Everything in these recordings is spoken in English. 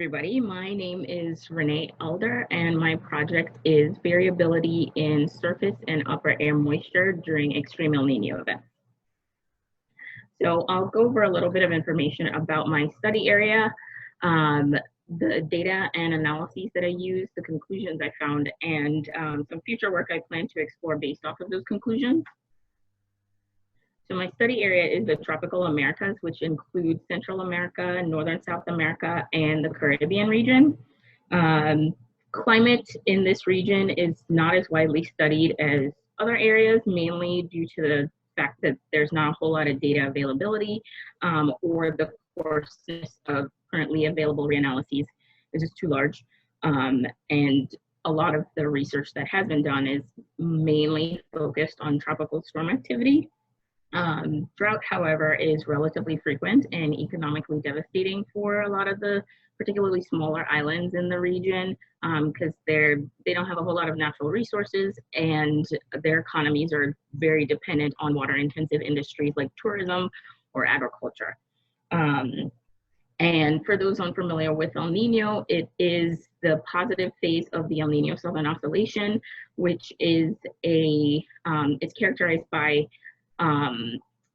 Everybody, my name is Renee Elder, and my project is variability in surface and upper air moisture during extreme El Nino events. So I'll go over a little bit of information about my study area, the data and analyses that I used, the conclusions I found, and some future work I plan to explore based off of those conclusions. So my study area is the tropical Americas, which includes Central America, Northern South America, and the Caribbean region. Climate in this region is not as widely studied as other areas, mainly due to the fact that there's not a whole lot of data availability or the coarseness of currently available reanalyses is just too large. And a lot of the research that has been done is mainly focused on tropical storm activity. Drought, however, is relatively frequent and economically devastating for a lot of the particularly smaller islands in the region because they don't have a whole lot of natural resources and their economies are very dependent on water-intensive industries like tourism or agriculture. And for those unfamiliar with El Nino, it is the positive phase of the El Nino Southern Oscillation, which is it's characterized by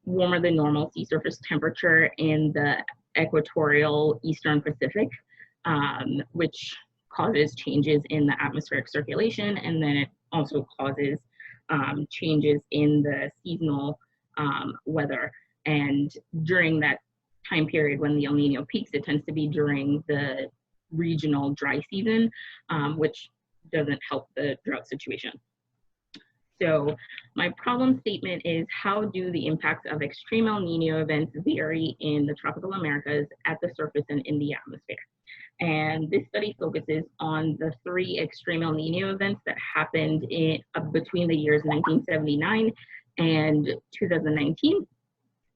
warmer than normal sea surface temperature in the equatorial Eastern Pacific, which causes changes in the atmospheric circulation, and then it also causes changes in the seasonal weather. And during that time period when the El Nino peaks, it tends to be during the regional dry season, which doesn't help the drought situation. So my problem statement is, how do the impacts of extreme El Nino events vary in the tropical Americas at the surface and in the atmosphere? And this study focuses on the 3 extreme El Nino events that happened between the years 1979 and 2019.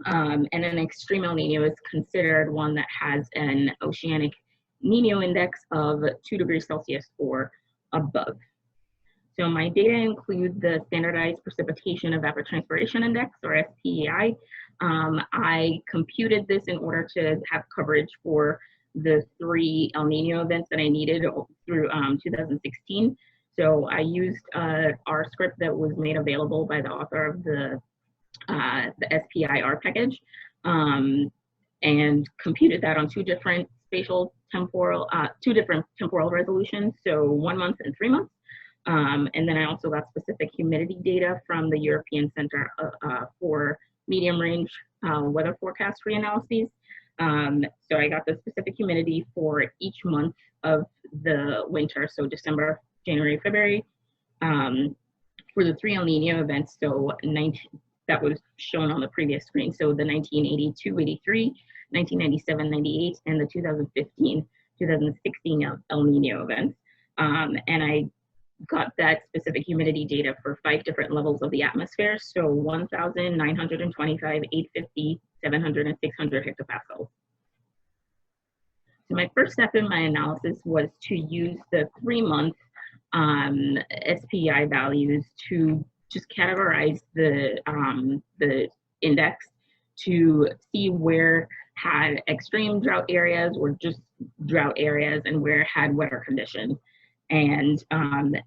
And an extreme El Nino is considered one that has an oceanic Nino index of 2 degrees Celsius or above. So my data include the Standardized Precipitation Evapotranspiration Index, or SPEI. I computed this in order to have coverage for the 3 El Nino events that I needed through 2016. So I used our script that was made available by the author of the SPIR package and computed that on 2 different temporal resolutions, so 1 month and 3 months. And then I also got specific humidity data from the European Center for Medium Range Weather Forecast reanalyses. So I got the specific humidity for each month of the winter, so December, January, February, for the 3 El Nino events, so that was shown on the previous screen. So the 1982-83, 1997-98, and the 2015-2016 El Nino events. And I got that specific humidity data for 5 different levels of the atmosphere, so 1,000, 925, 850, 700, and 600 hectopascals. So my first step in my analysis was to use the 3-month SPI values to just categorize the index to see where had extreme drought areas or just drought areas and where had wetter conditions. And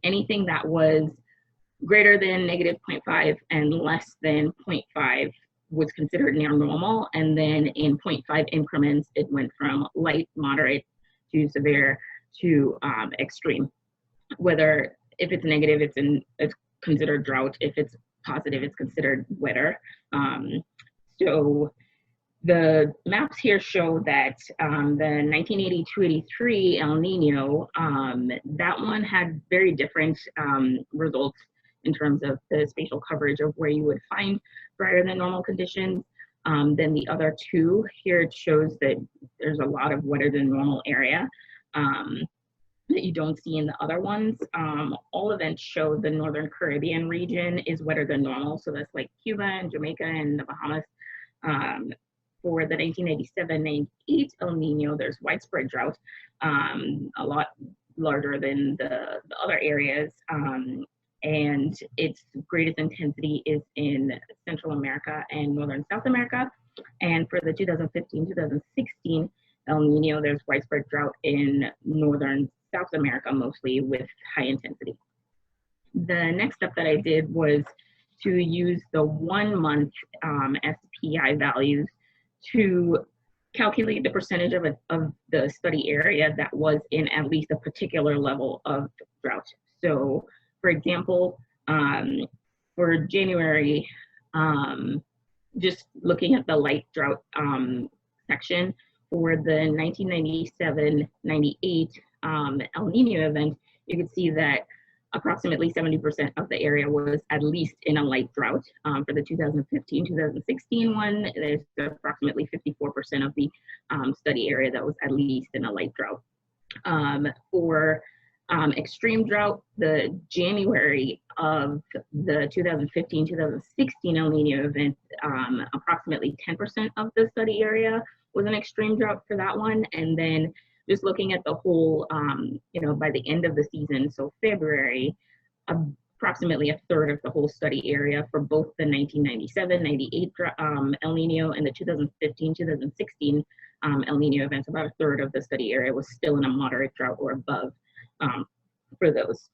anything that was greater than -0.5 and less than 0.5 was considered near normal. And then in 0.5 increments, it went from light, moderate to severe to extreme. Whether if it's negative, it's considered drought. If it's positive, it's considered wetter. So the maps here show that the 1982-83 El Nino, that one had very different results in terms of the spatial coverage of where you would find drier than normal conditions than the other 2. Here it shows that there's a lot of wetter than normal area that you don't see in the other ones. All events show the Northern Caribbean region is wetter than normal, so that's like Cuba and Jamaica and the Bahamas. For the 1987-98 El Nino, there's widespread drought, a lot larger than the other areas, and its greatest intensity is in Central America and Northern South America. And for the 2015-2016 El Nino, there's widespread drought in northern South America, mostly with high intensity. The next step that I did was to use the 1 month SPI values to calculate the percentage of the study area that was in at least a particular level of drought. So, for example, for January, just looking at the light drought section for the 1997-98 El Nino event, you could see that approximately 70% of the area was at least in a light drought. For the 2015-2016 one, there's approximately 54% of the study area that was at least in a light drought. For extreme drought, the January of the 2015-2016 El Nino event, approximately 10% of the study area was an extreme drought for that one. And then just looking at the whole, by the end of the season, so February, approximately a third of the whole study area for both the 1997-98 El Nino and the 2015-2016 El Nino events, about a third of the study area was still in a moderate drought or above for those.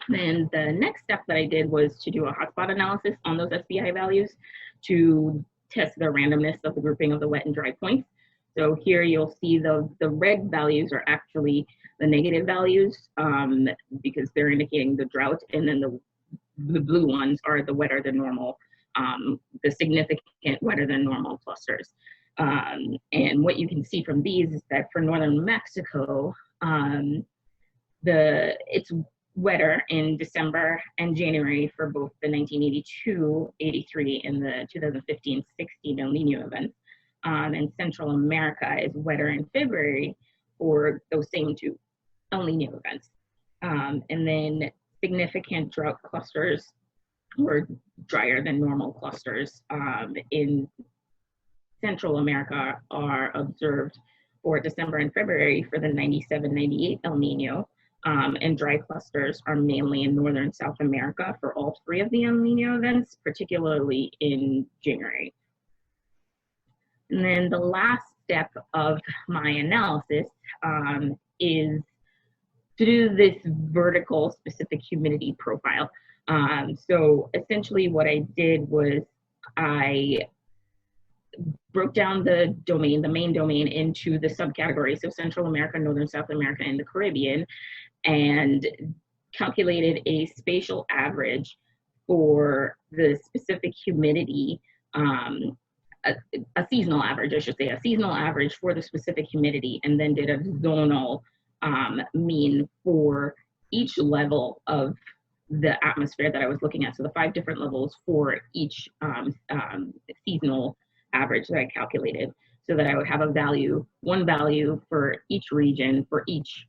Then the next step that I did was to do a hotspot analysis on those SPI values to test the randomness of the grouping of the wet and dry points. So here you'll see the red values are actually the negative values because they're indicating the drought, and then the blue ones are the wetter than normal, the significant wetter than normal clusters. And what you can see from these is that for northern Mexico, it's wetter in December and January for both the 1982-83 and the 2015-16 El Nino events. And Central America is wetter in February for those same two El Nino events. And then significant drought clusters or drier than normal clusters in Central America are observed for December and February for the 97-98 El Nino. And dry clusters are mainly in northern South America for all three of the El Nino events, particularly in January. And then the last step of my analysis is to do this vertical specific humidity profile. So essentially what I did was I broke down the domain, the main domain, into the subcategories, so Central America, Northern South America, and the Caribbean, and calculated a spatial average for the specific humidity, a seasonal average, I should say, a seasonal average for the specific humidity, and then did a zonal mean for each level of the atmosphere that I was looking at. So the 5 different levels for each seasonal average that I calculated, so that I would have a value, one value for each region, for each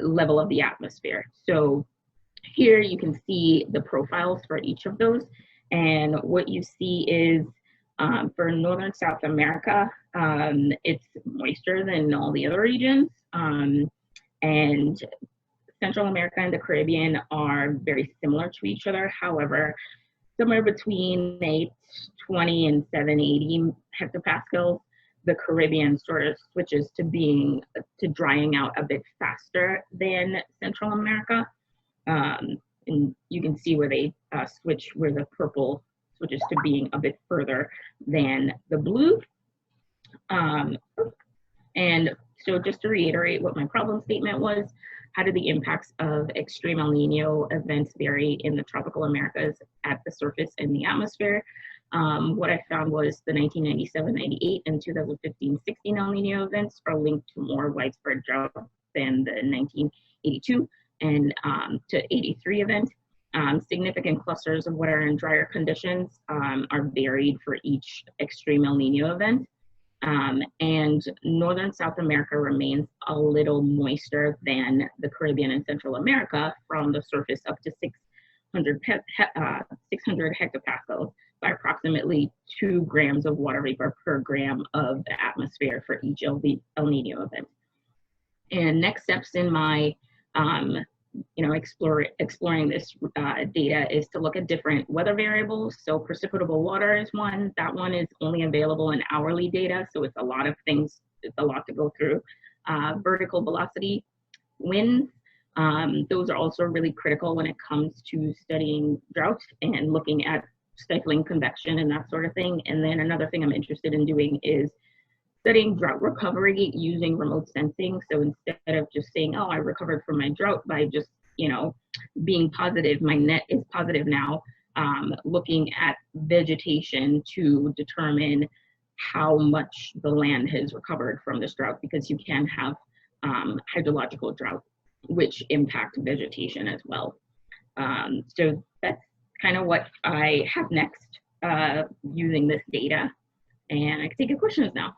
level of the atmosphere. So here you can see the profiles for each of those. And what you see is for Northern South America, it's moister than all the other regions. And Central America and the Caribbean are very similar to each other. However, somewhere between 820 and 780 hectopascals, the Caribbean sort of switches to drying out a bit faster than Central America. And you can see where they switch, where the purple switches to being a bit further than the blue. And so just to reiterate what my problem statement was, how do the impacts of extreme El Nino events vary in the tropical Americas at the surface and the atmosphere? What I found was the 1997-98 and 2015-16 El Nino events are linked to more widespread drought than the 1982 and to 83 event. Significant clusters of wetter and drier conditions are varied for each extreme El Nino event. And Northern South America remains a little moister than the Caribbean and Central America from the surface up to 600 hectopascals by approximately 2 grams of water vapor per gram of the atmosphere for each El Nino event. And next steps in my exploring this data is to look at different weather variables. So precipitable water is one. That one is only available in hourly data, so it's a lot of things. It's a lot to go through. Vertical velocity, winds. Those are also really critical when it comes to studying drought and looking at stifling convection and that sort of thing. And then another thing I'm interested in doing is studying drought recovery using remote sensing. So instead of just saying, oh, I recovered from my drought by just, being positive, my net is positive now, looking at vegetation to determine how much the land has recovered from this drought, because you can have hydrological drought, which impact vegetation as well. So that's kind of what I have next using this data. And I can take your questions now.